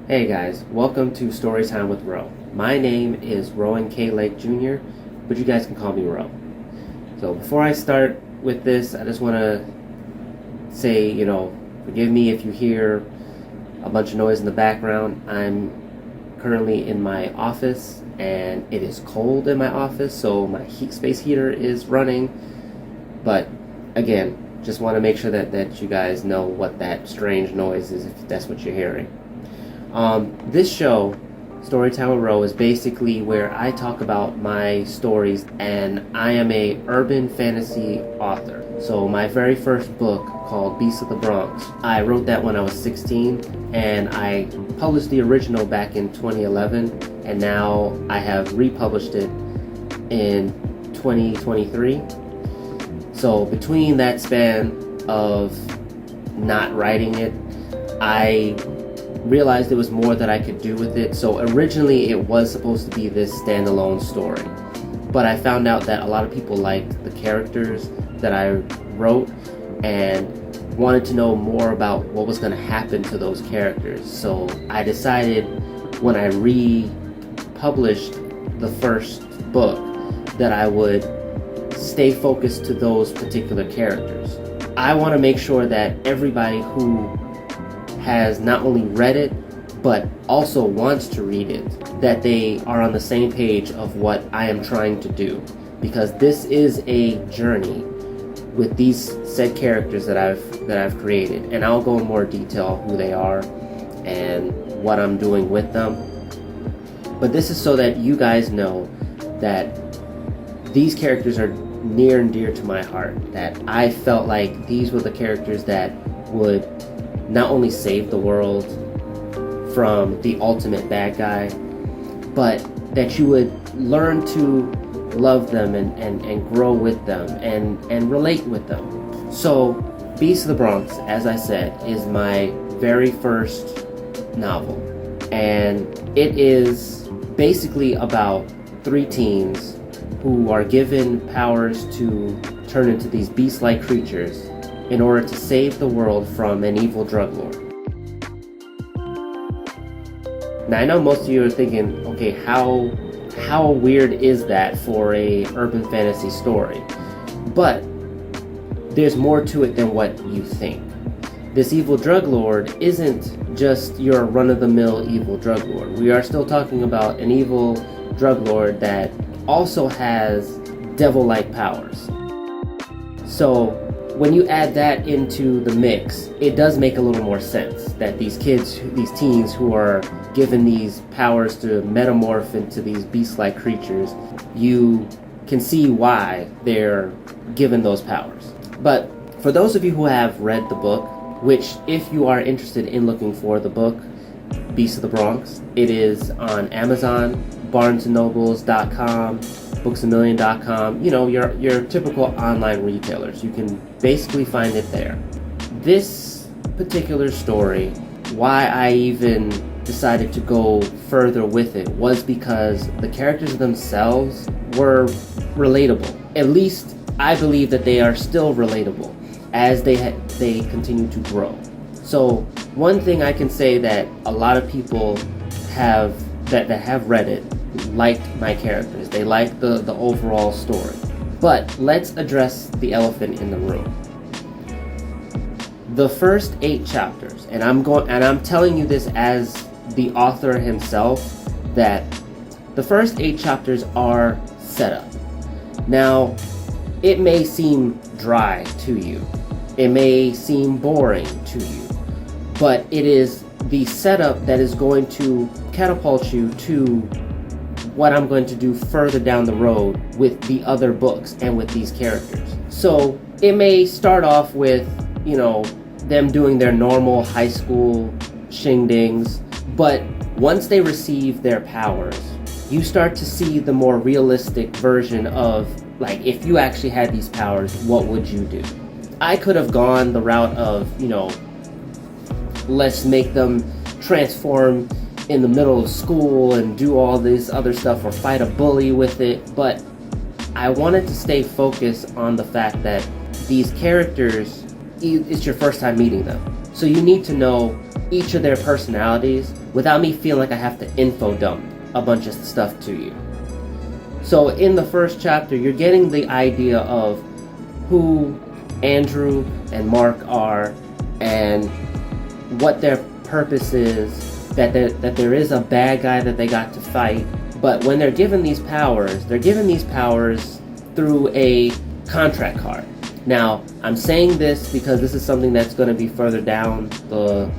Hey guys, welcome to Storytime with Ro. My name is Rowan K. Lake Jr., but you guys can call me Ro. So before I start with this, I just want to say, forgive me if you hear a bunch of noise in the background. I'm currently in my office, and it is cold in my office, so my space heater is running. But again, just want to make sure that you guys know what that strange noise is, if that's what you're hearing. This show, Storytime with Ro, is basically where I talk about my stories, and I am a urban fantasy author. So my very first book, called Beasts of the Bronx, I wrote that when I was 16, and I published the original back in 2011, and now I have republished it in 2023. So between that span of not writing it, I realized there was more that I could do with it. So originally it was supposed to be this standalone story, but I found out that a lot of people liked the characters that I wrote and wanted to know more about what was going to happen to those characters. So I decided, when I republished the first book, that I would stay focused to those particular characters. I want to make sure that everybody who has not only read it, but also wants to read it, that they are on the same page of what I am trying to do. Because this is a journey with these said characters that I've created, and I'll go in more detail who they are and what I'm doing with them. But this is so that you guys know that these characters are near and dear to my heart, that I felt like these were the characters that would not only save the world from the ultimate bad guy, but that you would learn to love them and grow with them and relate with them. So Beasts of the Bronx, as I said, is my very first novel, and it is basically about three teens who are given powers to turn into these beast-like creatures in order to save the world from an evil drug lord. Now I know most of you are thinking, okay, how weird is that for a urban fantasy story? But there's more to it than what you think. This evil drug lord isn't just your run-of-the-mill evil drug lord. We are still talking about an evil drug lord that also has devil-like powers. So when you add that into the mix, it does make a little more sense that these teens who are given these powers to metamorph into these beast-like creatures, you can see why they're given those powers. But for those of you who have read the book, which if you are interested in looking for the book, Beasts of the Bronx, it is on Amazon, BarnesandNobles.com, BooksAMillion.com, your typical online retailers. You can basically find it there. This particular story, why I even decided to go further with it, was because the characters themselves were relatable. At least I believe that they are still relatable as they continue to grow. So one thing I can say that a lot of people have that have read it liked my characters. They liked the overall story. But let's address the elephant in the room. The first 8 chapters, and I'm telling you this as the author himself, that the first 8 chapters are setup. Now, it may seem dry to you. It may seem boring to you. But it is the setup that is going to catapult you to what I'm going to do further down the road with the other books and with these characters. So it may start off with, them doing their normal high school shingdings, but once they receive their powers, you start to see the more realistic version of, like, if you actually had these powers, what would you do? I could have gone the route of, let's make them transform in the middle of school and do all this other stuff, or fight a bully with it, but I wanted to stay focused on the fact that these characters, it's your first time meeting them. So you need to know each of their personalities without me feeling like I have to info dump a bunch of stuff to you. So in the first chapter, you're getting the idea of who Andrew and Mark are and what their purpose is, that there is a bad guy that they got to fight. But when they're given these powers, they're given these powers through a contract card. Now, I'm saying this because this is something that's going to be further down the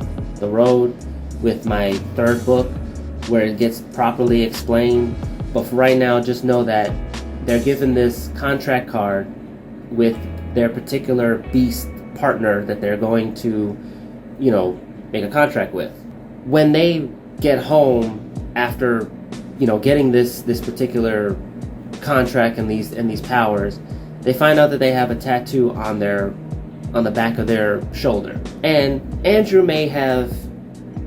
road with my third book, where it gets properly explained. But for right now, just know that they're given this contract card with their particular beast partner that they're going to, make a contract with. When they get home after, getting this particular contract and these powers, they find out that they have a tattoo on the back of their shoulder. And Andrew may have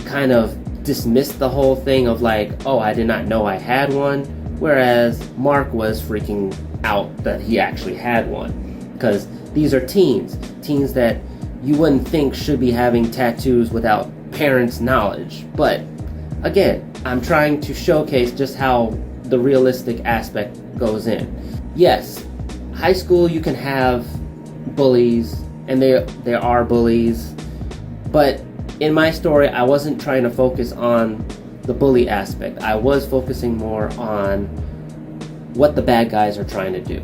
kind of dismissed the whole thing of like, oh, I did not know I had one, whereas Mark was freaking out that he actually had one, because these are teens that you wouldn't think should be having tattoos without parents' knowledge. But again, I'm trying to showcase just how the realistic aspect goes in. Yes, high school you can have bullies, and there are bullies, but in my story I wasn't trying to focus on the bully aspect. I was focusing more on what the bad guys are trying to do.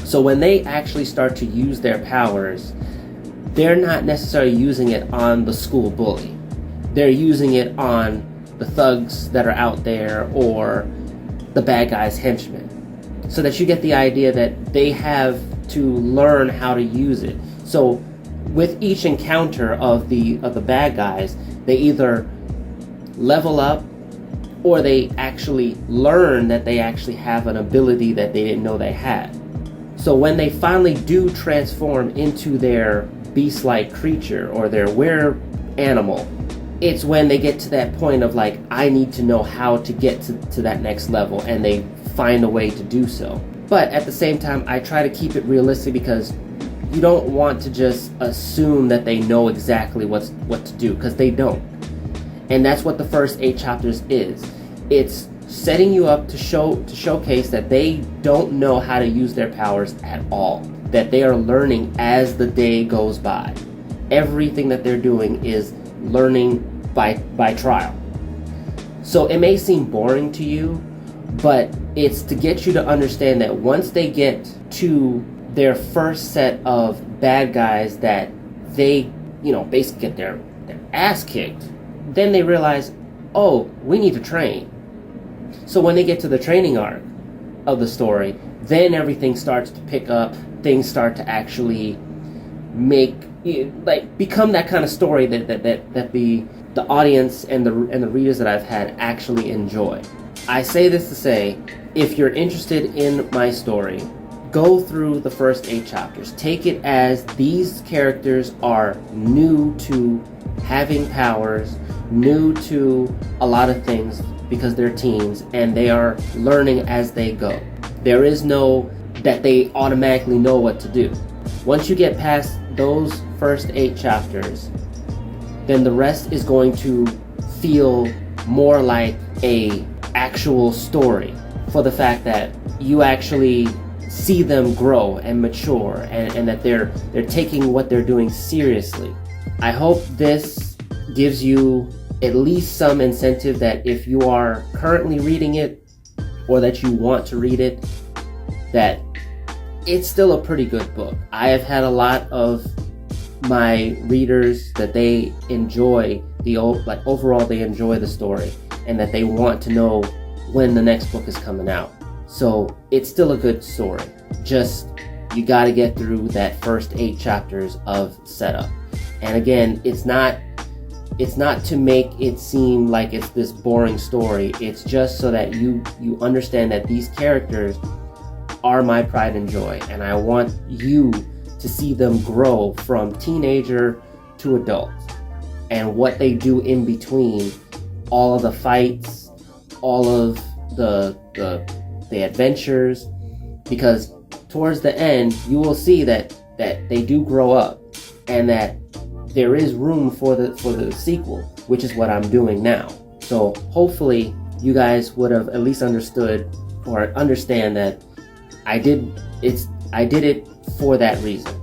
So when they actually start to use their powers, they're not necessarily using it on the school bully. They're using it on the thugs that are out there or the bad guys' henchmen. So that you get the idea that they have to learn how to use it. So with each encounter of the bad guys, they either level up or they actually learn that they actually have an ability that they didn't know they had. So when they finally do transform into their beast-like creature or their were-animal, it's when they get to that point of like, I need to know how to get to that next level, and they find a way to do so. But at the same time, I try to keep it realistic, because you don't want to just assume that they know exactly what to do, because they don't. And that's what the first 8 chapters is. It's setting you up to showcase that they don't know how to use their powers at all, that they are learning as the day goes by. Everything that they're doing is learning by trial. So it may seem boring to you, but it's to get you to understand that once they get to their first set of bad guys that they, basically get their ass kicked, then they realize, oh, we need to train. So when they get to the training arc of the story, then everything starts to pick up. Things start to actually become that kind of story that the audience and the readers that I've had actually enjoy. I say this to say, if you're interested in my story, go through the first 8 chapters. Take it as these characters are new to having powers, new to a lot of things because they're teens, and they are learning as they go. There is no that they automatically know what to do. Once you get past those first 8 chapters, then the rest is going to feel more like a actual story, for the fact that you actually see them grow and mature, and that they're taking what they're doing seriously. I hope this gives you at least some incentive that if you are currently reading it, or that you want to read it, that it's still a pretty good book. I have had a lot of my readers that they enjoy overall they enjoy the story, and that they want to know when the next book is coming out. So it's still a good story. Just, you got to get through that first 8 chapters of setup. And again, it's not to make it seem like it's this boring story. It's just so that you understand that these characters are my pride and joy, and I want you to see them grow from teenager to adult, and what they do in between all of the fights, all of the adventures, because towards the end you will see that they do grow up, and that there is room for the sequel, which is what I'm doing now. So hopefully you guys would have at least understood or understand that I did it for that reason,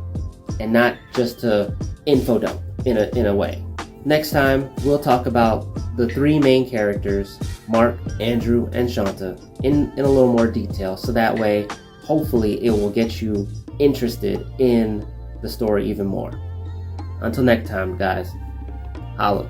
and not just to info dump in a way. Next time we'll talk about the three main characters, Mark, Andrew, and Shanta, in a little more detail, so that way hopefully it will get you interested in the story even more. Until next time, guys, holla.